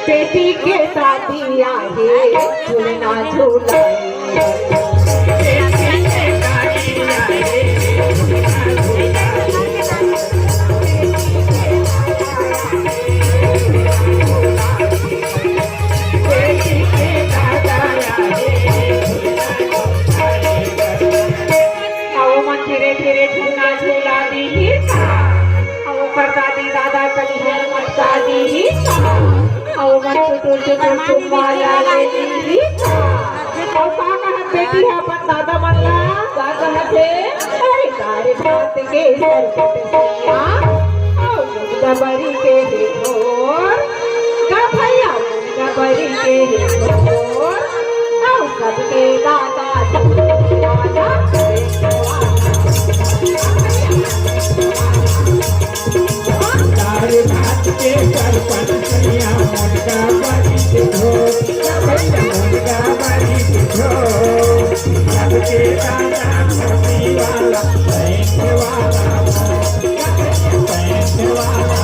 बेटी के शादी आए झूलना झूलाए धीरे धीरे झूलना झूला दी कर दादी दादा कली है मत दादी ही मत चुटुर चुटुर चुम्माया ले दी और का कहत बेटी है अपन दादा मल्ला का कहते अरे तारे बात के सर पटिया और गबरी के ढोर का भैया गबरी के ढोर और सबके दादा दादा तारे भात के कर पटनिया मुर्गा बाजी के धो मुर्गा बाजी के धो सबके दादा मोती वाला पैंट वाला पैंट वाला